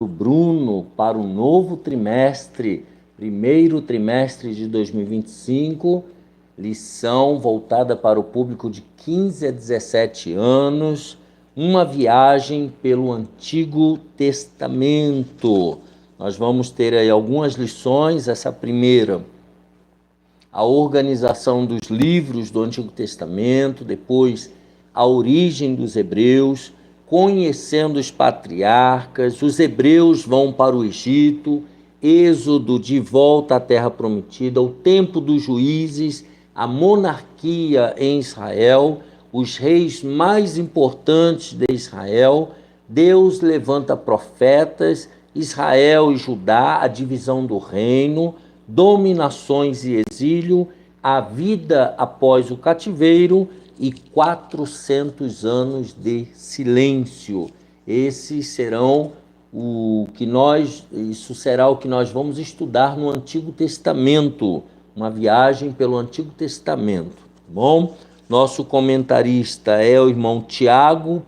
Bruno para o novo trimestre, primeiro trimestre de 2025, lição voltada para o público de 15 a 17 anos, uma viagem pelo Antigo Testamento. Nós vamos ter aí algumas lições. Essa primeira, a organização dos livros do Antigo Testamento, depois a origem dos hebreus, conhecendo os patriarcas, os hebreus vão para o Egito, êxodo de volta à terra prometida, o tempo dos juízes, a monarquia em Israel, os reis mais importantes de Israel, Deus levanta profetas, Israel e Judá, a divisão do reino, dominações e exílio, a vida após o cativeiro e 400 anos de silêncio. Esses serão isso será o que nós vamos estudar no Antigo Testamento, uma viagem pelo Antigo Testamento, tá bom? Nosso comentarista é o irmão Tiago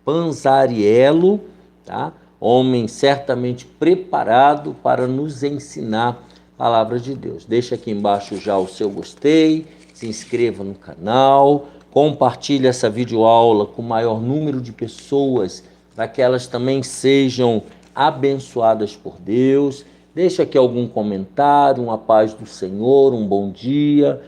Panzariello, tá? Homem certamente preparado para nos ensinar a palavra de Deus. Deixa aqui embaixo já o seu gostei, se inscreva no canal, compartilhe essa videoaula com o maior número de pessoas, para que elas também sejam abençoadas por Deus. Deixa aqui algum comentário, uma paz do Senhor, um bom dia,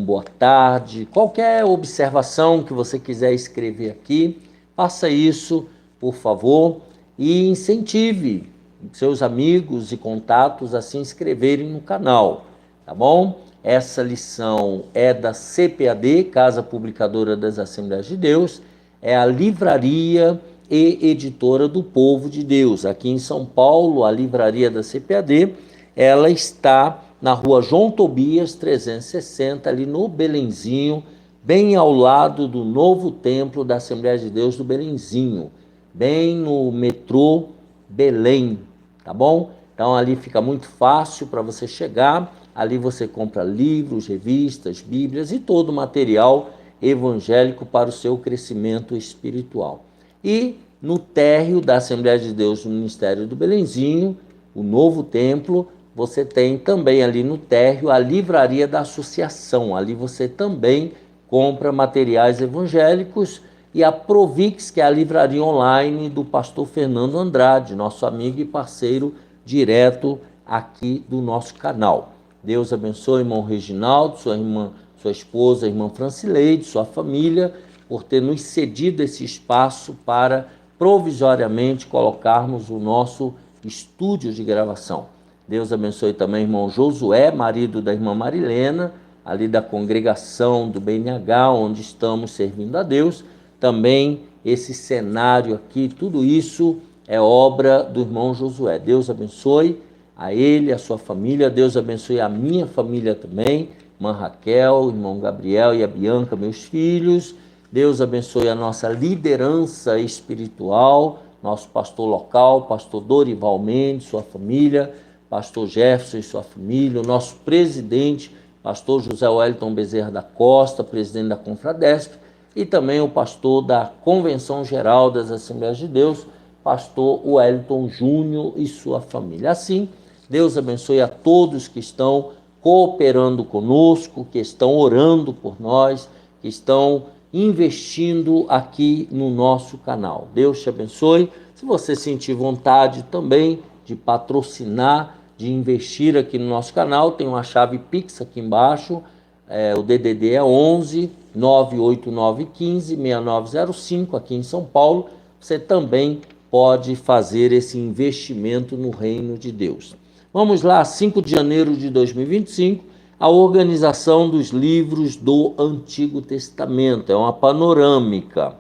boa tarde, qualquer observação que você quiser escrever aqui, faça isso, por favor, e incentive seus amigos e contatos a se inscreverem no canal, tá bom? Essa lição é da CPAD, Casa Publicadora das Assembleias de Deus, é a livraria e editora do Povo de Deus. Aqui em São Paulo, a livraria da CPAD, ela está na rua João Tobias, 360, ali no Belenzinho, bem ao lado do novo templo da Assembleia de Deus do Belenzinho, bem no metrô Belém, tá bom? Então ali fica muito fácil para você chegar, ali você compra livros, revistas, bíblias e todo o material evangélico para o seu crescimento espiritual. E no térreo da Assembleia de Deus do Ministério do Belenzinho, o novo templo, você tem também ali no térreo a livraria da associação. Ali você também compra materiais evangélicos, e a Provix, que é a livraria online do pastor Fernando Andrade, nosso amigo e parceiro direto aqui do nosso canal. Deus abençoe, irmão Reginaldo, sua esposa, irmã Francileide, sua família, por ter nos cedido esse espaço para provisoriamente colocarmos o nosso estúdio de gravação. Deus abençoe também o irmão Josué, marido da irmã Marilena, ali da congregação do BNH, onde estamos servindo a Deus. Também esse cenário aqui, tudo isso é obra do irmão Josué. Deus abençoe a ele, a sua família. Deus abençoe a minha família também, irmã Raquel, irmão Gabriel e a Bianca, meus filhos. Deus abençoe a nossa liderança espiritual, nosso pastor local, pastor Dorival Mendes, sua família, pastor Jefferson e sua família, o nosso presidente, pastor José Wellington Bezerra da Costa, presidente da Confradesp, e também o pastor da Convenção Geral das Assembleias de Deus, pastor Wellington Júnior e sua família. Assim, Deus abençoe a todos que estão cooperando conosco, que estão orando por nós, que estão investindo aqui no nosso canal. Deus te abençoe. Se você sentir vontade também de patrocinar, de investir aqui no nosso canal, tem uma chave Pix aqui embaixo, o DDD é 11 98915 6905 aqui em São Paulo. Você também pode fazer esse investimento no reino de Deus. Vamos lá, 5 de janeiro de 2025, a organização dos livros do Antigo Testamento, é uma panorâmica.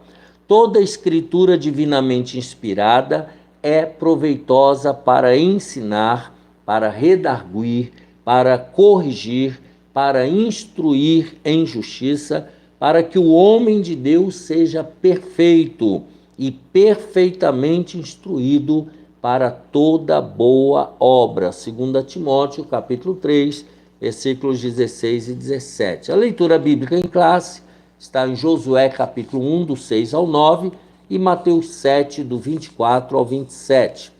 Toda escritura divinamente inspirada é proveitosa para ensinar, para redarguir, para corrigir, para instruir em justiça, para que o homem de Deus seja perfeito e perfeitamente instruído para toda boa obra. 2 Timóteo, capítulo 3, versículos 16 e 17. A leitura bíblica em classe está em Josué, capítulo 1, do 6 ao 9, e Mateus 7, do 24 ao 27.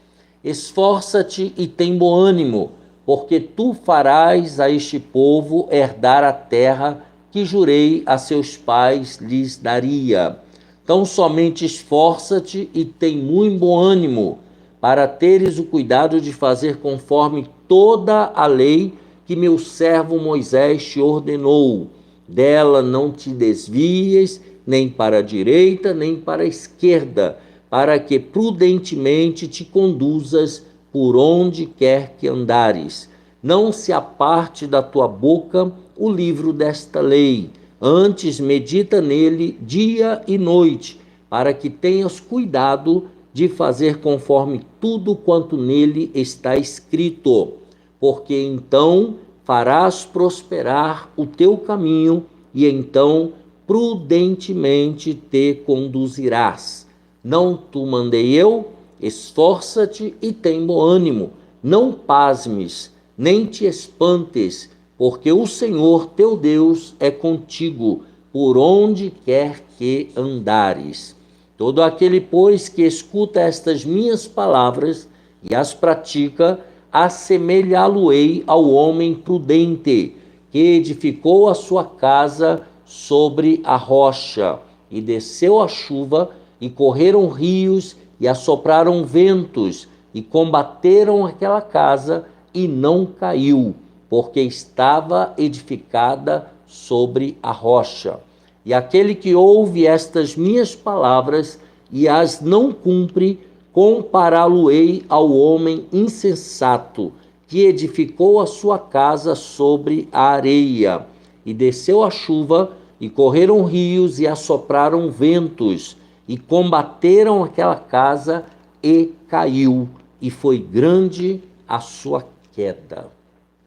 Esforça-te e tem bom ânimo, porque tu farás a este povo herdar a terra que jurei a seus pais lhes daria. Então somente esforça-te e tem muito bom ânimo, para teres o cuidado de fazer conforme toda a lei que meu servo Moisés te ordenou. Dela não te desvies, nem para a direita, nem para a esquerda, para que prudentemente te conduzas por onde quer que andares. Não se aparte da tua boca o livro desta lei, antes medita nele dia e noite, para que tenhas cuidado de fazer conforme tudo quanto nele está escrito, porque então farás prosperar o teu caminho e então prudentemente te conduzirás. Não tu mandei eu? Esforça-te e tem bom ânimo. Não pasmes, nem te espantes, porque o Senhor teu Deus é contigo, por onde quer que andares. Todo aquele, pois, que escuta estas minhas palavras e as pratica, assemelhá-lo-ei ao homem prudente, que edificou a sua casa sobre a rocha, e desceu a chuva, e correram rios, e assopraram ventos, e combateram aquela casa, e não caiu, porque estava edificada sobre a rocha. E aquele que ouve estas minhas palavras e as não cumpre, compará-lo-ei ao homem insensato, que edificou a sua casa sobre a areia. E desceu a chuva, e correram rios, e assopraram ventos, e combateram aquela casa, e caiu, e foi grande a sua queda.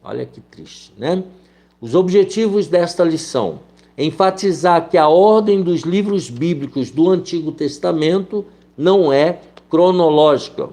Olha que triste, né? Os objetivos desta lição: enfatizar que a ordem dos livros bíblicos do Antigo Testamento não é cronológica.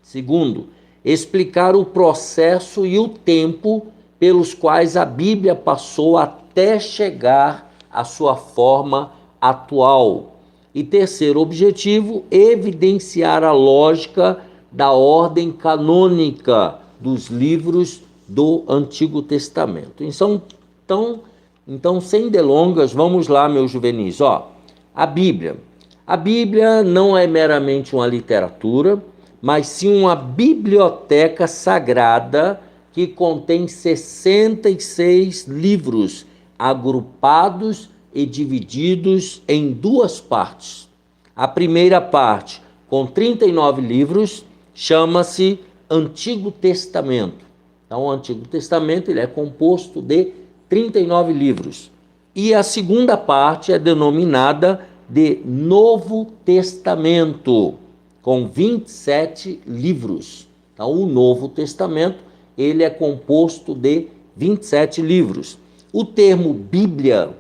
Segundo, explicar o processo e o tempo pelos quais a Bíblia passou até chegar à sua forma atual. E terceiro objetivo, evidenciar a lógica da ordem canônica dos livros do Antigo Testamento. Então, sem delongas, vamos lá, meus juvenis. A Bíblia não é meramente uma literatura, mas sim uma biblioteca sagrada que contém 66 livros agrupados e divididos em duas partes. A primeira parte, com 39 livros, chama-se Antigo Testamento. Então, o Antigo Testamento ele é composto de 39 livros. E a segunda parte é denominada de Novo Testamento, com 27 livros. Então, o Novo Testamento ele é composto de 27 livros. O termo Bíblia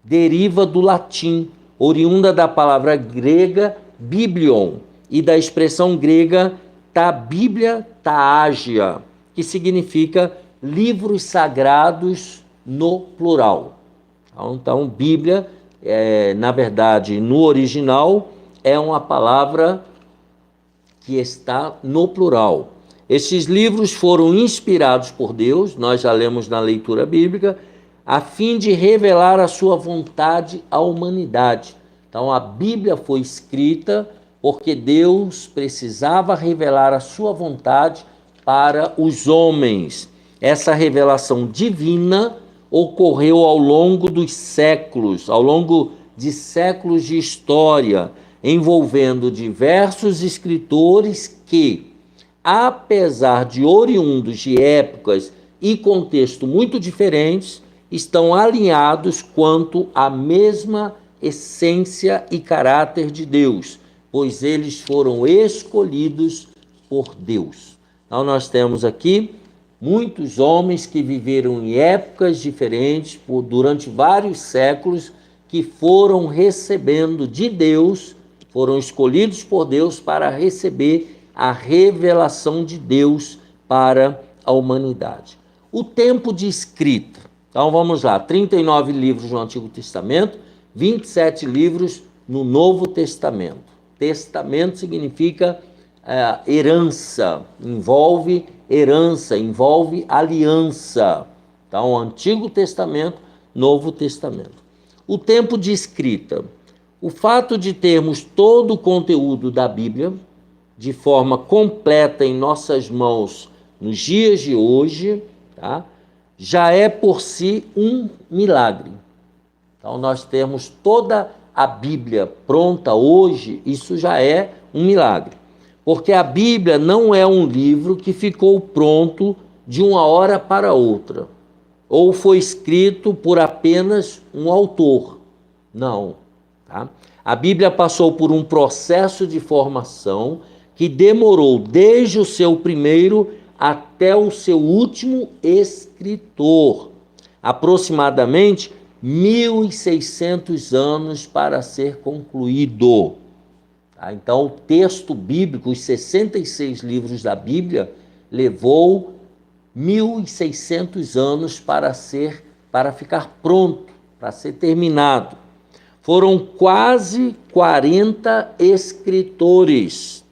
deriva do latim, oriunda da palavra grega biblion e da expressão grega ta Bíblia ta Ágia, que significa livros sagrados no plural. Então, Bíblia, na verdade, no original, é uma palavra que está no plural. Esses livros foram inspirados por Deus, nós já lemos na leitura bíblica, a fim de revelar a sua vontade à humanidade. Então, a Bíblia foi escrita porque Deus precisava revelar a sua vontade para os homens. Essa revelação divina ocorreu ao longo dos séculos, ao longo de séculos de história, envolvendo diversos escritores que, apesar de oriundos de épocas e contextos muito diferentes, estão alinhados quanto à mesma essência e caráter de Deus, pois eles foram escolhidos por Deus. Então nós temos aqui muitos homens que viveram em épocas diferentes durante vários séculos, que foram recebendo de Deus, foram escolhidos por Deus para receber a revelação de Deus para a humanidade. O tempo de escrita. Então vamos lá, 39 livros no Antigo Testamento, 27 livros no Novo Testamento. Testamento significa herança, envolve aliança. Então, Antigo Testamento, Novo Testamento. O tempo de escrita. O fato de termos todo o conteúdo da Bíblia de forma completa em nossas mãos nos dias de hoje, tá? Já é por si um milagre. Então, nós temos toda a Bíblia pronta hoje, isso já é um milagre. Porque a Bíblia não é um livro que ficou pronto de uma hora para outra, ou foi escrito por apenas um autor. Não. Tá? A Bíblia passou por um processo de formação que demorou desde o seu primeiro até o seu último escritor, aproximadamente 1.600 anos para ser concluído. Então, o texto bíblico, os 66 livros da Bíblia, levou 1.600 anos para ficar pronto, para ser terminado. Foram quase 40 escritores.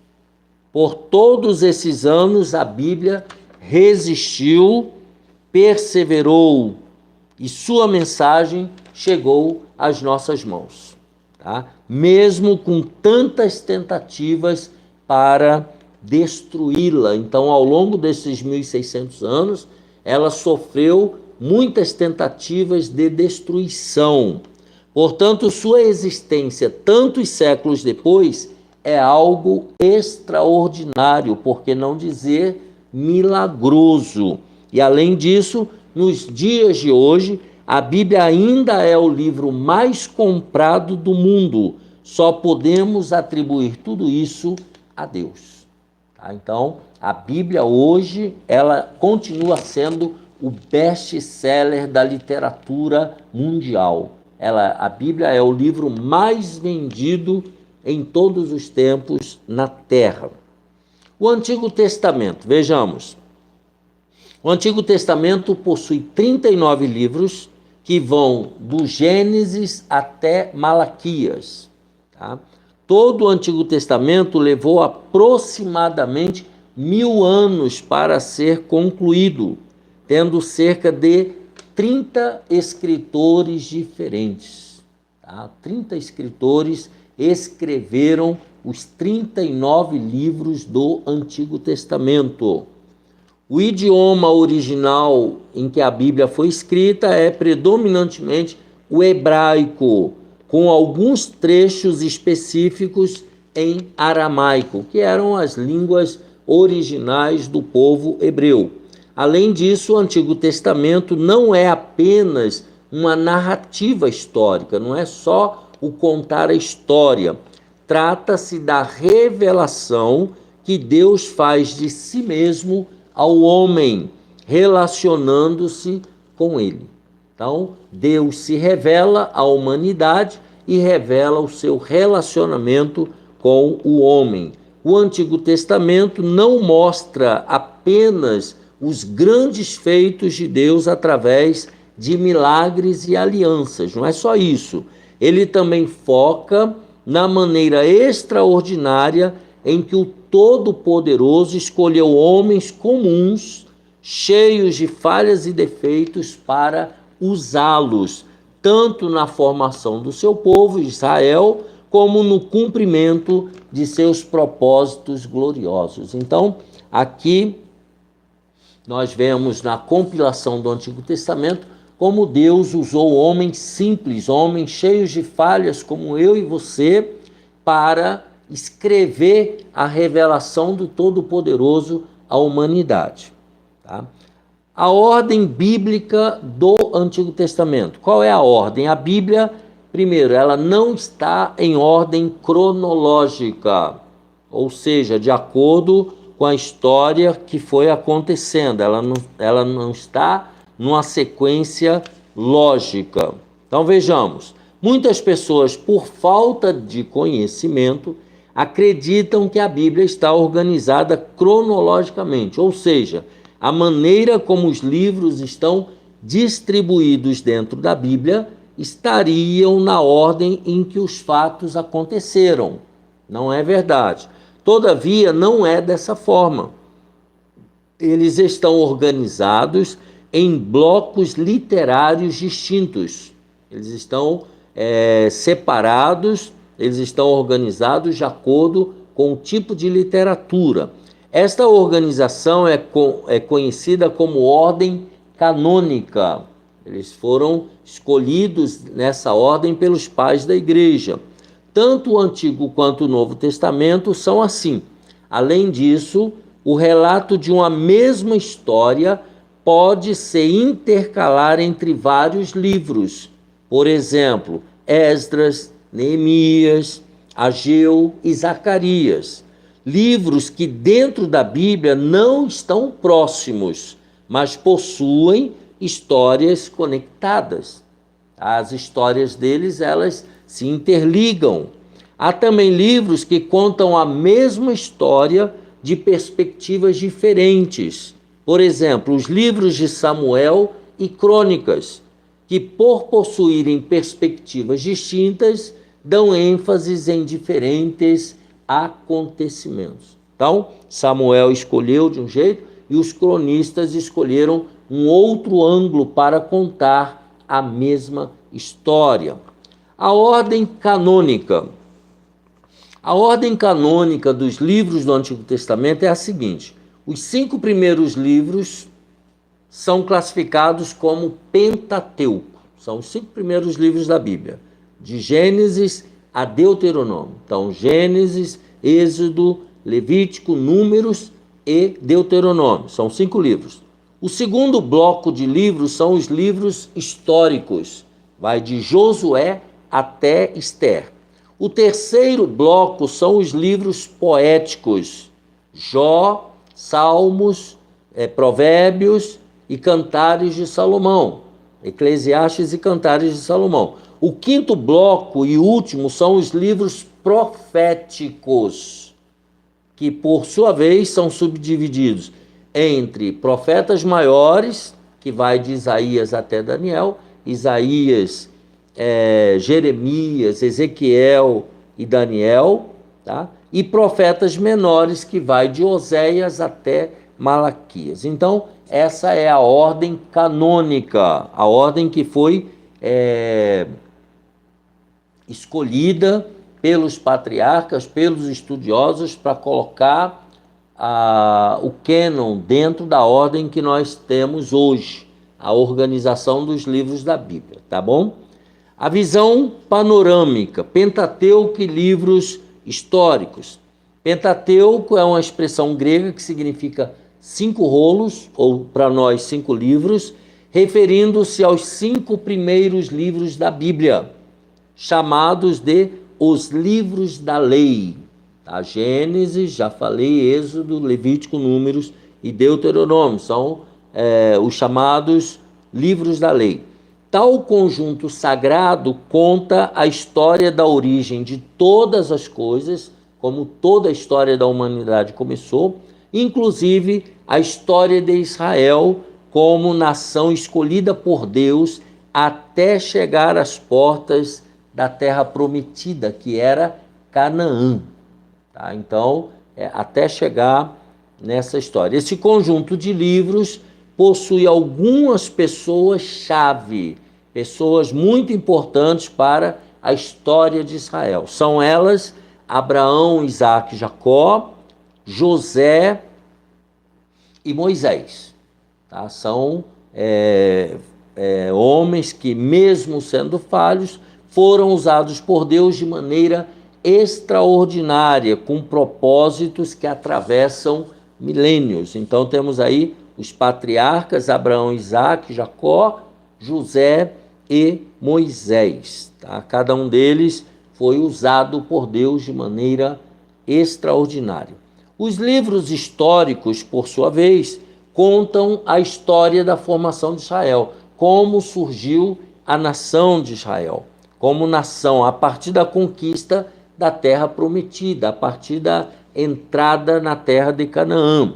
Por todos esses anos, a Bíblia resistiu, perseverou, e sua mensagem chegou às nossas mãos. Tá? Mesmo com tantas tentativas para destruí-la. Então, ao longo desses 1.600 anos, ela sofreu muitas tentativas de destruição. Portanto, sua existência, tantos séculos depois, é algo extraordinário, por que não dizer milagroso. E, além disso, nos dias de hoje, a Bíblia ainda é o livro mais comprado do mundo. Só podemos atribuir tudo isso a Deus. Tá? Então, a Bíblia hoje, ela continua sendo o best-seller da literatura mundial. A Bíblia é o livro mais vendido em todos os tempos na Terra. O Antigo Testamento, vejamos. O Antigo Testamento possui 39 livros que vão do Gênesis até Malaquias. Tá? Todo o Antigo Testamento levou aproximadamente 1000 anos para ser concluído, tendo cerca de 30 escritores diferentes. Tá? 30 escritores escreveram os 39 livros do Antigo Testamento. O idioma original em que a Bíblia foi escrita é predominantemente o hebraico, com alguns trechos específicos em aramaico, que eram as línguas originais do povo hebreu. Além disso, o Antigo Testamento não é apenas uma narrativa histórica, não é só o contar a história. Trata-se da revelação que Deus faz de si mesmo ao homem, relacionando-se com ele. Então, Deus se revela à humanidade e revela o seu relacionamento com o homem. O Antigo Testamento não mostra apenas os grandes feitos de Deus através de milagres e alianças, não é só isso. Ele também foca na maneira extraordinária em que o Todo-Poderoso escolheu homens comuns, cheios de falhas e defeitos, para usá-los, tanto na formação do seu povo, Israel, como no cumprimento de seus propósitos gloriosos. Então, aqui nós vemos na compilação do Antigo Testamento como Deus usou homens simples, homens cheios de falhas como eu e você, para escrever a revelação do Todo-Poderoso à humanidade. Tá? A ordem bíblica do Antigo Testamento. Qual é a ordem? A Bíblia, primeiro, ela não está em ordem cronológica, ou seja, de acordo com a história que foi acontecendo. Ela não está numa sequência lógica. Então, vejamos. Muitas pessoas, por falta de conhecimento, acreditam que a Bíblia está organizada cronologicamente, ou seja, a maneira como os livros estão distribuídos dentro da Bíblia estariam na ordem em que os fatos aconteceram. Não é verdade. Todavia, não é dessa forma. Eles estão organizados em blocos literários distintos. Eles estão separados, eles estão organizados de acordo com o tipo de literatura. Esta organização é conhecida como ordem canônica. Eles foram escolhidos nessa ordem pelos pais da igreja. Tanto o Antigo quanto o Novo Testamento são assim. Além disso, o relato de uma mesma história pode se intercalar entre vários livros. Por exemplo, Esdras, Neemias, Ageu e Zacarias. Livros que dentro da Bíblia não estão próximos, mas possuem histórias conectadas. As histórias deles, elas se interligam. Há também livros que contam a mesma história de perspectivas diferentes. Por exemplo, os livros de Samuel e Crônicas, que por possuírem perspectivas distintas, dão ênfases em diferentes acontecimentos. Então, Samuel escolheu de um jeito e os cronistas escolheram um outro ângulo para contar a mesma história. A ordem canônica. A ordem canônica dos livros do Antigo Testamento é a seguinte: os 5 primeiros livros são classificados como Pentateuco. São os 5 primeiros livros da Bíblia, de Gênesis a Deuteronômio. Então, Gênesis, Êxodo, Levítico, Números e Deuteronômio. São 5 livros. O segundo bloco de livros são os livros históricos. Vai de Josué até Ester. O terceiro bloco são os livros poéticos. Jó, Salmos, Provérbios e Cantares de Salomão. Eclesiastes e Cantares de Salomão. O quinto bloco e último são os livros proféticos, que por sua vez são subdivididos entre profetas maiores, que vai de Isaías até Daniel, Isaías, Jeremias, Ezequiel e Daniel, tá? E profetas menores, que vai de Oséias até Malaquias. Então, essa é a ordem canônica, a ordem que foi escolhida pelos patriarcas, pelos estudiosos, para colocar o cânon dentro da ordem que nós temos hoje, a organização dos livros da Bíblia, tá bom? A visão panorâmica, Pentateuco e livros históricos. Pentateuco é uma expressão grega que significa 5 rolos, ou para nós 5 livros, referindo-se aos 5 primeiros livros da Bíblia, chamados de os livros da lei. A Gênesis, já falei, Êxodo, Levítico, Números e Deuteronômio, são os chamados livros da lei. Tal conjunto sagrado conta a história da origem de todas as coisas, como toda a história da humanidade começou, inclusive a história de Israel como nação escolhida por Deus até chegar às portas da terra prometida, que era Canaã. Tá? Então, até chegar nessa história. Esse conjunto de livros possui algumas pessoas-chave, pessoas muito importantes para a história de Israel. São elas Abraão, Isaac, Jacó, José e Moisés. Tá? São homens que, mesmo sendo falhos, foram usados por Deus de maneira extraordinária, com propósitos que atravessam milênios. Então temos aí os patriarcas Abraão, Isaac, Jacó, José e Moisés. Tá? Cada um deles foi usado por Deus de maneira extraordinária. Os livros históricos, por sua vez, contam a história da formação de Israel, como surgiu a nação de Israel, como nação, a partir da conquista da terra prometida, a partir da entrada na terra de Canaã.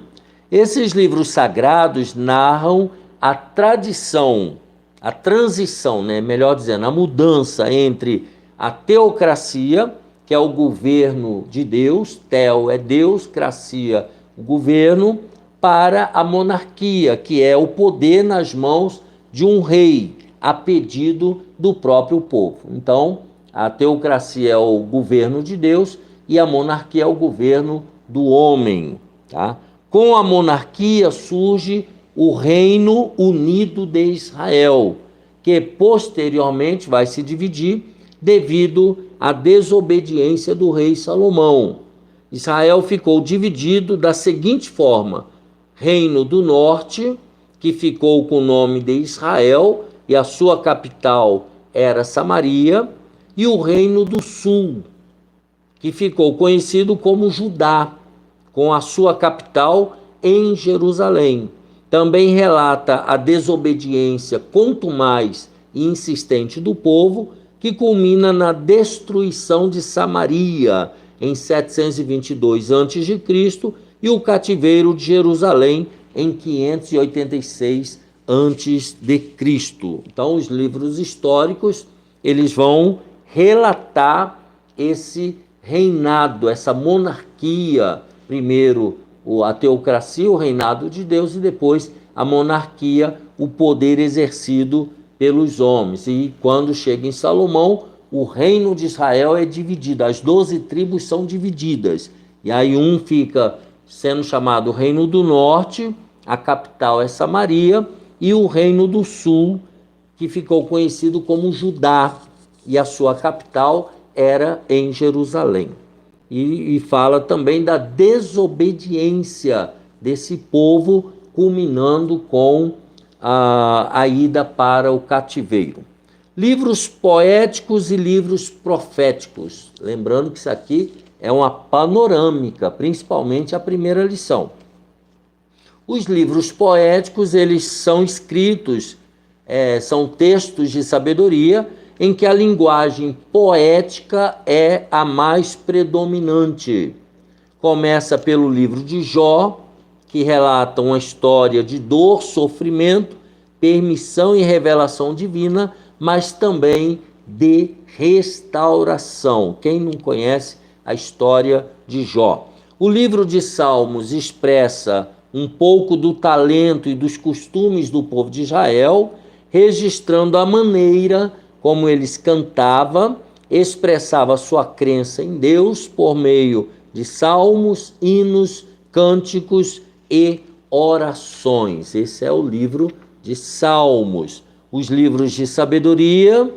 Esses livros sagrados narram a tradição a transição, né? Melhor dizendo, a mudança entre a teocracia, que é o governo de Deus, teo é Deus, cracia, o governo, para a monarquia, que é o poder nas mãos de um rei, a pedido do próprio povo. Então, a teocracia é o governo de Deus e a monarquia é o governo do homem. Tá? Com a monarquia surge o Reino Unido de Israel, que posteriormente vai se dividir devido à desobediência do rei Salomão. Israel ficou dividido da seguinte forma: Reino do Norte, que ficou com o nome de Israel, e a sua capital era Samaria, e o Reino do Sul, que ficou conhecido como Judá, com a sua capital em Jerusalém. Também relata a desobediência contumaz e insistente do povo, que culmina na destruição de Samaria em 722 a.C. e o cativeiro de Jerusalém em 586 a.C. Então, os livros históricos, eles vão relatar esse reinado, essa monarquia, primeiro a teocracia, o reinado de Deus, e depois a monarquia, o poder exercido pelos homens. E quando chega em Salomão, o reino de Israel é dividido, as 12 tribos são divididas, e aí um fica sendo chamado Reino do Norte, a capital é Samaria, e o Reino do Sul, que ficou conhecido como Judá, e a sua capital era em Jerusalém. E fala também da desobediência desse povo, culminando com a ida para o cativeiro. Livros poéticos e livros proféticos. Lembrando que isso aqui é uma panorâmica, principalmente a primeira lição. Os livros poéticos, eles são escritos, são textos de sabedoria, em que a linguagem poética é a mais predominante. Começa pelo livro de Jó, que relata uma história de dor, sofrimento, permissão e revelação divina, mas também de restauração. Quem não conhece a história de Jó? O livro de Salmos expressa um pouco do talento e dos costumes do povo de Israel, registrando a maneira como eles cantavam, expressava sua crença em Deus por meio de salmos, hinos, cânticos e orações. Esse é o livro de Salmos. Os livros de sabedoria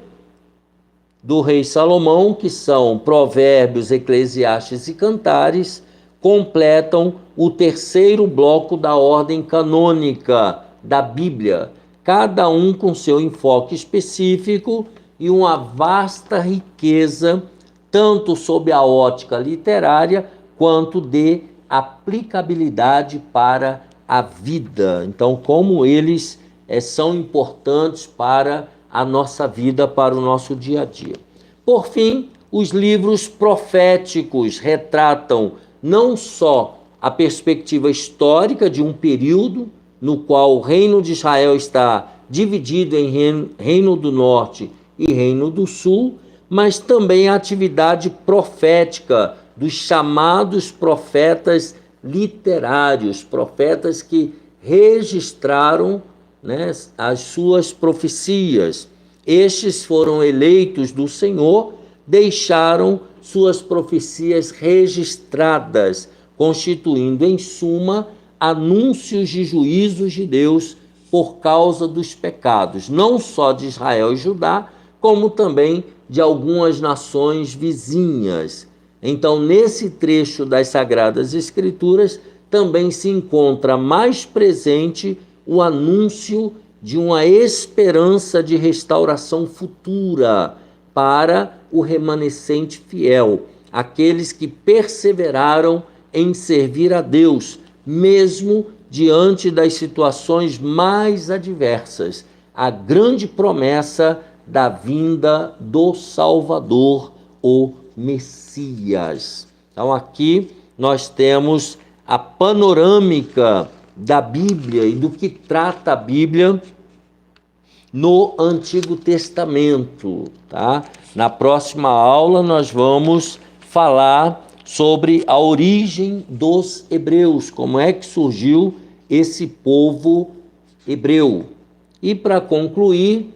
do rei Salomão, que são Provérbios, Eclesiastes e Cantares, completam o terceiro bloco da ordem canônica da Bíblia, cada um com seu enfoque específico e uma vasta riqueza, tanto sob a ótica literária, quanto de aplicabilidade para a vida. Então, como eles são importantes para a nossa vida, para o nosso dia a dia. Por fim, os livros proféticos retratam não só a perspectiva histórica de um período no qual o reino de Israel está dividido em Reino do Norte e Reino do Sul, mas também a atividade profética dos chamados profetas literários, profetas que registraram, né, as suas profecias. Estes foram eleitos do Senhor, deixaram suas profecias registradas, constituindo, em suma, anúncios de juízos de Deus por causa dos pecados, não só de Israel e Judá, como também de algumas nações vizinhas. Então, nesse trecho das Sagradas Escrituras, também se encontra mais presente o anúncio de uma esperança de restauração futura para o remanescente fiel, aqueles que perseveraram em servir a Deus, mesmo diante das situações mais adversas, a grande promessa da vinda do Salvador, o Messias. Então aqui nós temos a panorâmica da Bíblia e do que trata a Bíblia no Antigo Testamento, tá? Na próxima aula nós vamos falar sobre a origem dos hebreus, como é que surgiu esse povo hebreu. E para concluir,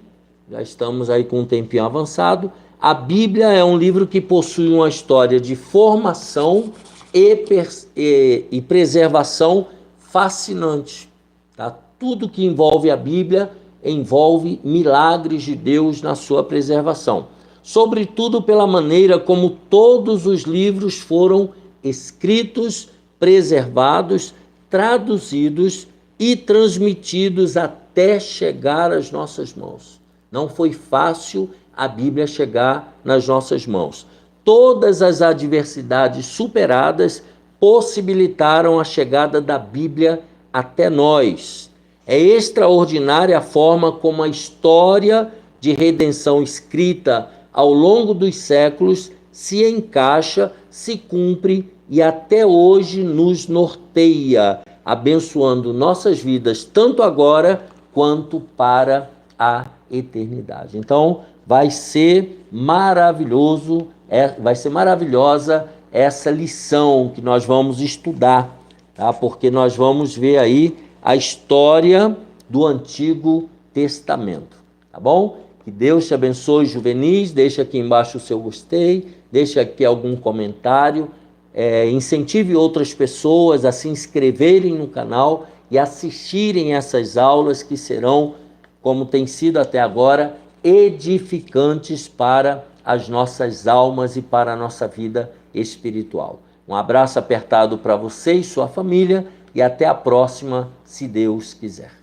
já estamos aí com um tempinho avançado, a Bíblia é um livro que possui uma história de formação e preservação fascinante. Tá? Tudo que envolve a Bíblia envolve milagres de Deus na sua preservação. Sobretudo pela maneira como todos os livros foram escritos, preservados, traduzidos e transmitidos até chegar às nossas mãos. Não foi fácil a Bíblia chegar nas nossas mãos. Todas as adversidades superadas possibilitaram a chegada da Bíblia até nós. É extraordinária a forma como a história de redenção escrita ao longo dos séculos se encaixa, se cumpre e até hoje nos norteia, abençoando nossas vidas tanto agora quanto para a eternidade. Então, vai ser maravilhosa essa lição que nós vamos estudar, tá? Porque nós vamos ver aí a história do Antigo Testamento, tá bom? Que Deus te abençoe, juvenis. Deixa aqui embaixo o seu gostei, deixa aqui algum comentário, incentive outras pessoas a se inscreverem no canal e assistirem essas aulas que serão, como tem sido até agora, edificantes para as nossas almas e para a nossa vida espiritual. Um abraço apertado para você e sua família e até a próxima, se Deus quiser.